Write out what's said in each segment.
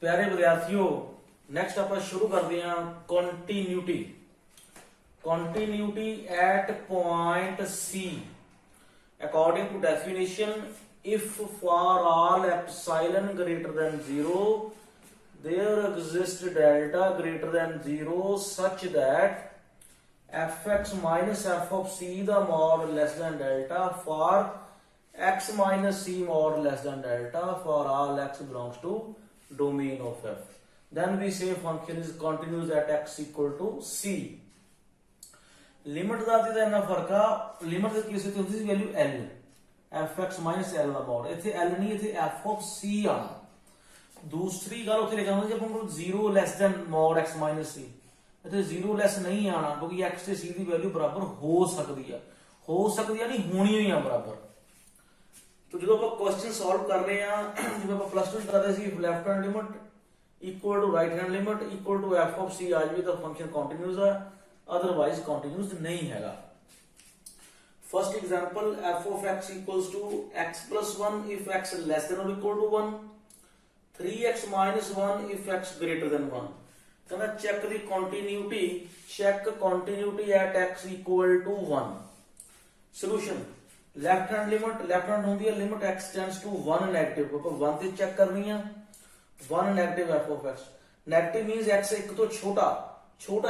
प्यारे विद्यार्थियों, नेक्स्ट आप शुरू करते हैं continuity. Continuity at point C according to definition, if for all epsilon greater than 0 there exists delta greater than 0 such that fx minus f of c the mod less than delta for x minus c mod less than delta for all x belongs to domain of f, then we say function is continuous at x equal to c। Limit का तो इतना फर्क आ, limit की case होती है value l fx minus l का mod, इथे l नहीं इथे f of c आना। दूसरी गल उत्थे लिखा होंदा जब हम zero lace then mod x minus सी, इथे जीरो लैस नहीं आना क्योंकि x ते c की वैल्यू बराबर हो सकती है नहीं होनी ही है बराबर। तो जो आप क्वेश्चन सॉल्व कर रहे हैं, जो आप प्लस टू करते C left hand limit equal to right hand limit equal to f of c आ जाए तो फंक्शन कंटीन्यूअस है, अदरवाइज कंटीन्यूअस नहीं हैगा। First example f of x equals to x plus 1 if x less than और equal to 1, 3x minus 1 if x greater than 1। कहना check the continuity, check continuity at x equal to 1। solution left hand होंगी है limit x tends to 1 negative, क्योंकि 1 से check करनी है 1 negative f of x। Negative means x एक तो छोटा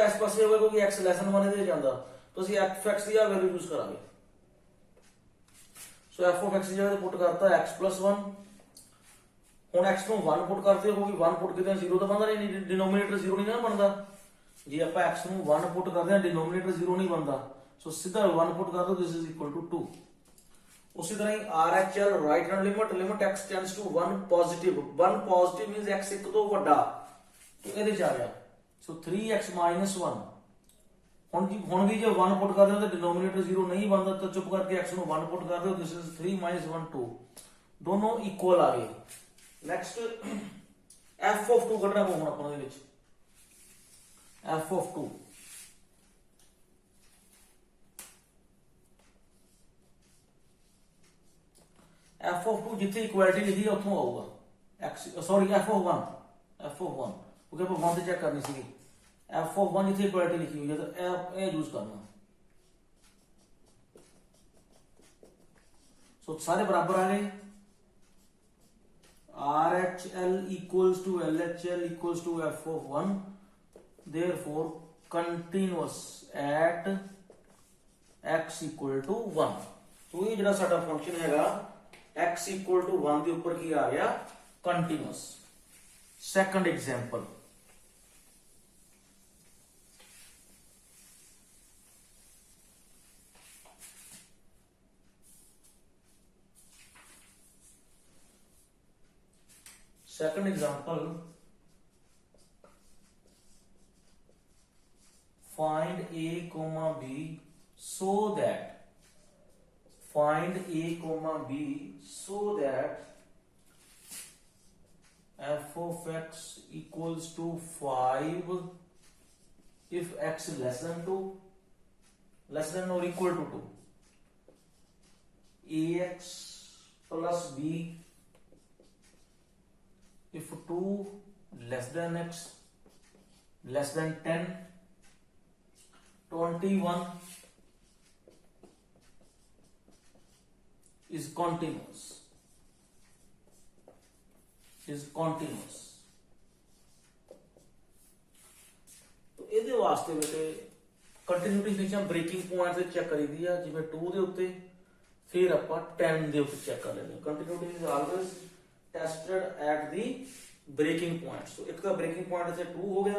इस पासे होगा क्योंकि x लेस देन 1 इधर जांदा, तो ਅਸੀਂ f(x) ਦੀ ਆ ਵੈਲਿਊ ਯੂਜ਼ ਕਰਾਂਗੇ। सो f of x ਦੀ ਜਗ੍ਹਾ ਪੁੱਟ ਕਰਤਾ x plus 1, ਹੁਣ x ਨੂੰ 1 ਪੁੱਟ ਕਰਦੇ ਹੋ ਕਿ 1 ਪੁੱਟ ਕਿਤੇ 0 ਤਾਂ ਬਣਦਾ ਨਹੀਂ, ਡਿਨੋਮੀਨੇਟਰ 0 ਨਹੀਂ ਨਾ ਬਣਦਾ। ਜੇ ਆਪਾਂ x ਨੂੰ 1 ਪੁੱਟ ਕਰਦੇ ਹਾਂ ਡਿਨੋਮੀਨੇਟਰ 0 ਨਹੀਂ ਬਣਦਾ, ਸੋ ਸਿੱਧਾ 1 ਪੁੱਟ ਕਰ ਦੋ, ਦਿਸ ਇਜ਼ ਇਕੁਅਲ ਟੂ 2। ਉਸੇ ਤਰ੍ਹਾਂ ਹੀ RHL right hand limit x tends to 1 positive, 1 positive minus x ਇੱਕ ਤੋਂ ਵੱਡਾ, तो ਇਹਦੇ ਚ ਆ ਗਿਆ। ਸੋ 3x minus 1, ਹੁਣ ਵੀ ਜੇ 1 ਪੁੱਟ ਕਰਦੇ ਹੋ ਤਾਂ ਡਿਨੋਮੀਨੇਟਰ 0 ਨਹੀਂ ਬਣਦਾ, ਤਾਂ ਚੁੱਪ ਕਰਕੇ x ਨੂੰ 1 ਪੁੱਟ ਕਰ ਦਿਓ, ਦਿਸ ਇਜ਼ 3 minus 1 2, ਦੋਨੋਂ ਇਕੁਅਲ ਆ ਗਏ। नेक्स्ट f of 2 ਕੱਢਣਾ ਪਊ ਹੁਣ ਆਪਾਂ ਦੇ ਵਿੱਚ, f of 2 f of 2 ਜਿੱਥੇ ਇਕੁਐਲਿਟੀ ਲਿਖੀ ਹੈ ਉੱਥੋਂ ਆਊਗਾ x, ਸੌਰੀ f of 1 ਕਿਉਂਕਿ ਆਪਾਂ 1 ਤੇ ਚੈੱਕ ਕਰਨੀ ਸੀਗੀ। f of 1 ਜਿੱਥੇ ਇਕੁਐਲਿਟੀ ਲਿਖੀ ਹੋਈ ਹੈ ਤਾਂ ਇਹ ਯੂਜ਼ ਕਰਨਾ। ਸੋ ਸਾਰੇ ਬਰਾਬਰ ਆ ਗਏ। RHL equals to LHL equals to f of 1, therefore continuous at x equal to 1। तो ये जरा साडा फंक्शन हैगा x equal to 1 के ऊपर की आ गया continuous। Second example, second example, find a comma b so that f of x equals to 5 if x less than 2, less than or equal to 2, ax plus b if 2 less than x less than 10, 21 is continuous, तो ਇਹਦੇ ਵਾਸਤੇ ਬੇਟੇ continuity ਹਮੇਸ਼ਾ breaking point ਤੇ check ਕਰੀਦੀ ਆ, ਜਿਵੇਂ 2 ਦੇ ਉੱਤੇ, ਫਿਰ ਆਪਾਂ 10 ਦੇ ਉੱਤੇ ਚੈੱਕ ਕਰ ਲੈਂਦੇ। Continuity is always tested at the breaking point. तो एक का ब्रेकिंग पॉइंट से 2 हो गया,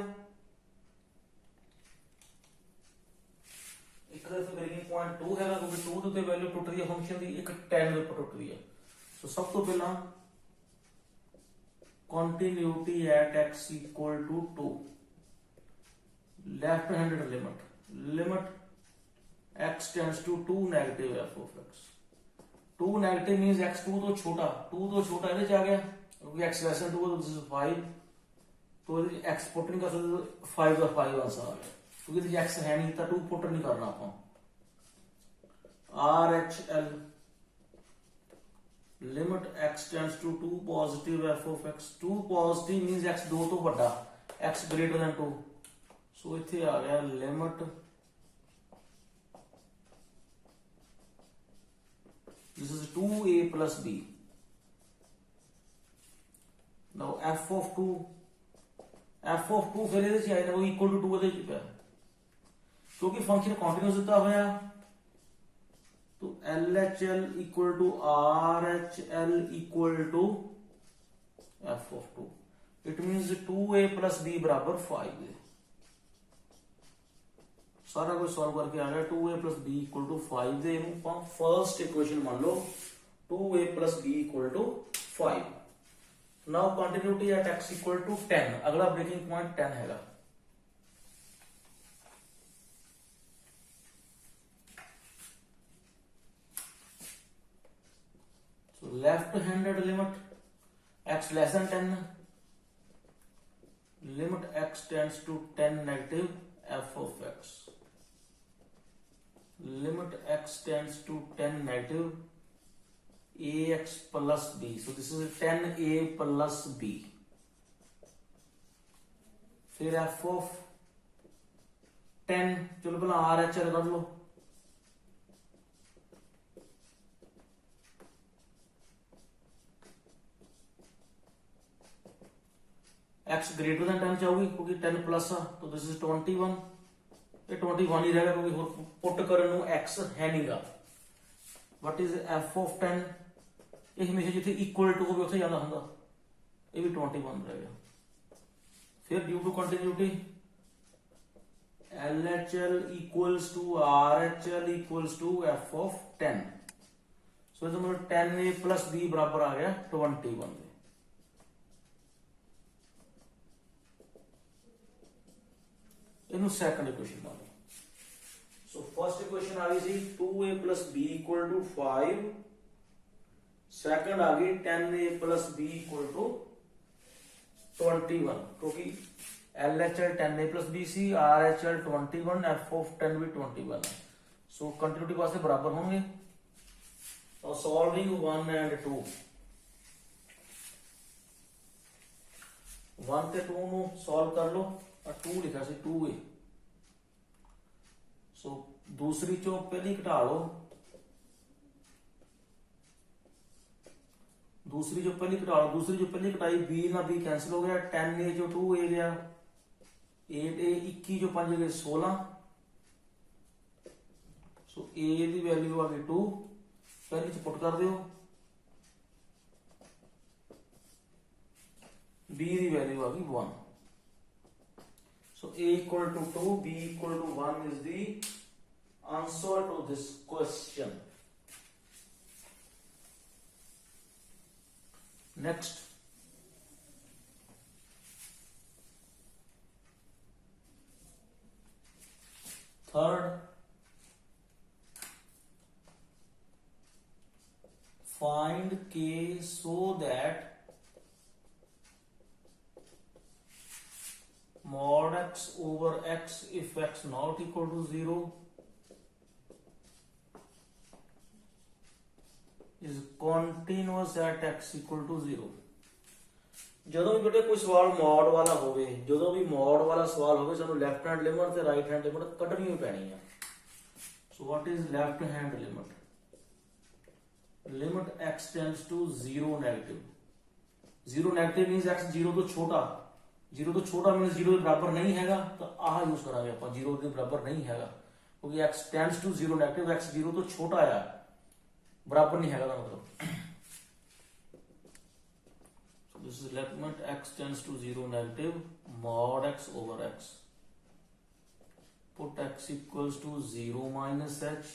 एक का ब्रेकिंग पॉइंट 2 है क्योंकि 2 के वैल्यू टुट रही है फंक्शन की, एक 10 के ऊपर टुट रही है। तो सब तो पहला continuity at x equal to 2, left handed limit x tends to 2 negative f of x। 2 negative means x 2 तो छोटा ਇਹਦੇ ਚ ਆ ਗਿਆ क्योंकि x लेस देन 2 तो दिस इज 5, तो ਇਹਦੇ x पुट नहीं कर सकते, 5 का 5 आंसर आ गया क्योंकि ਇਹਦੇ x है नहीं, तो 2 पुट नहीं करना ਆਪਾਂ। RHL limit x tends to 2 positive f of x 2 positive means x 2 तो बड़ा x ग्रेटर देन 2 सो इथे आ गया limit this is 2a plus b now f of 2 फिर ਇਹਦੇ ਚ ਆਇਆ ਉਹ ਇਕੁਅਲ ਟੂ 2 ਇਹਦੇ ਚ ਪਿਆ क्योंकि फंक्शन कॉन्टिन्यूस दिता होया तो LHL equal to RHL equal to f of 2 it means 2a plus b बराबर 5 है सारा कुछ सॉल्व करके आ गया 2a plus b equal to 5 दे ਇਹਨੂੰ फर्स्ट इक्वेशन मान लो 2a plus b equal to 5 now continuity at x equal to 10 अगला ब्रेकिंग पॉइंट 10 हैगा left handed limit x less than 10 limit x tends to 10 negative f of x limit x tends to 10 negative ax plus b so this is 10a plus b फिर f of 10 चलो पहला RHL कर लो x greater than 10 चाहोगी क्योंकि 10 plus आ तो this is 21 ये 21 ही रहेगा क्योंकि होर पुट करन नु x है नहींगा व्हाट इज f ऑफ 10 ये हमेशा जिथे इक्वल टू होवे उथे जाना हुंदा ये भी 21 रहेगा फिर due to continuity LHL equals to RHL equals to f of 10 so इसका मतलब 10a प्लस b बराबर आ गया 21 इनू सेकंड इक्वेशन मान लो सो फर्स्ट इक्वेशन आ गई थी 2a plus b equal to 5 second आ गई 10a plus b equal to 21 क्योंकि LHL 10a plus b C RHL 21 f of 10 भी 21 है सो कंटिन्यूटी वास्ते बराबर होंगे और सॉल्विंग 1 एंड 2 1 ਤੇ 2 ਨੂੰ सॉल्व कर लो और 2 लिखा सी 2a सो दूसरी चो पहली घटा लो दूसरी जो पहली घटाई b ना b कैंसिल हो गया 10a जो 2a गया 8a 21 जो 5 गए 16 सो a की वैल्यू आ गई 2 पहली च पुट कर दो b की वैल्यू आ गई 1 So a equal to 2, b equal to 1 is the answer to this question. Next. Third. Find k so that mod x over x if x not equal to 0 is continuous at x equal to 0 ਜਦੋਂ ਵੀ ਬੇਟੇ ਕੋਈ ਸਵਾਲ mode ਵਾਲਾ ਹੋਵੇ ਜਦੋਂ ਵੀ mode ਵਾਲਾ ਸਵਾਲ ਹੋਵੇ ਸਾਨੂੰ ਲੈਫਟ ਹੈਂਡ ਲਿਮਟ ਤੇ ਰਾਈਟ ਹੈਂਡ ਲਿਮਟ ਕੱਢਣੀ ਪੈਣੀ ਆ so what is left hand limit x tends to 0 negative means x 0 तो छोटा 0 तो छोटा मीन 0 के बराबर नहीं हैगा तो आह यूज करांगे आप 0 के बराबर नहीं हैगा क्योंकि x tends to 0 negative x 0 तो छोटा है बराबर नहीं हैगा मतलब so this is limit x tends to 0 negative mod x over x put x equals to 0 minus h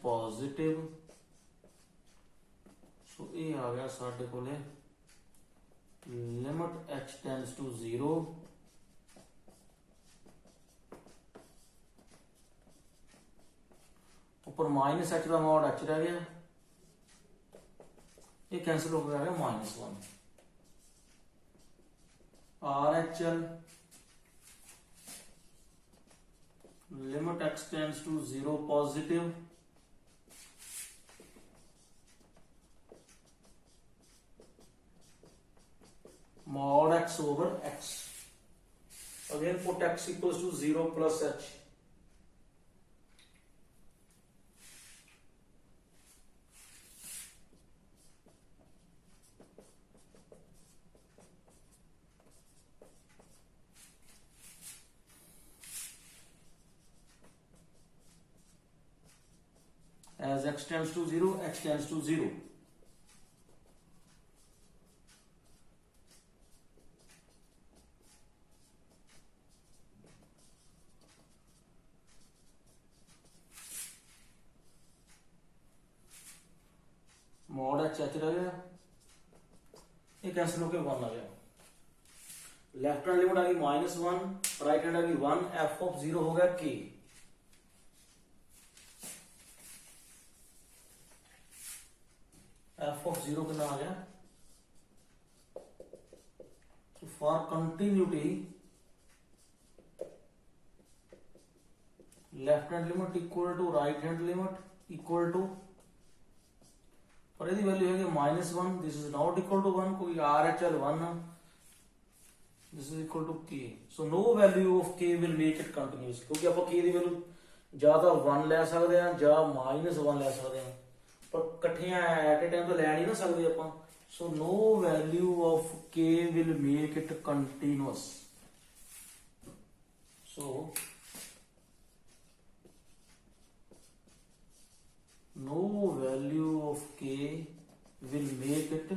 positive so ये आ गया साडे कोले लिमिट h टेंड्स टू 0 ऊपर माइनस h का मॉड h रह गया ये कैंसिल हो गया -1 RHL limit x tends to 0 positive x over x. Again put x equals to 0 plus h. As x tends to 0, x tends to 0. Mod H H रह गया, ये cancel होकर 1 आ गया. लेफ्ट हैंड लिमिट आ गई -1, right hand आ गई 1, F of 0 हो गया के. एफ ऑफ 0 कितना आ गया. So for continuity, left hand limit equal to right hand limit equal to, और यदि वैल्यू है -1, this is not equal to 1, कोई R H L 1, this is equal to K. So no value of K will make it continuous, क्योंकि आप के दी value ज्यादा 1 ले सकते हैं ਜਾਂ -1 ले सकते हैं, पर इकट्ठियां एट ए टाइम तो ले नहीं ना सकते ਆਪਾਂ. सो no value of K will make it continuous. So no value of k will make it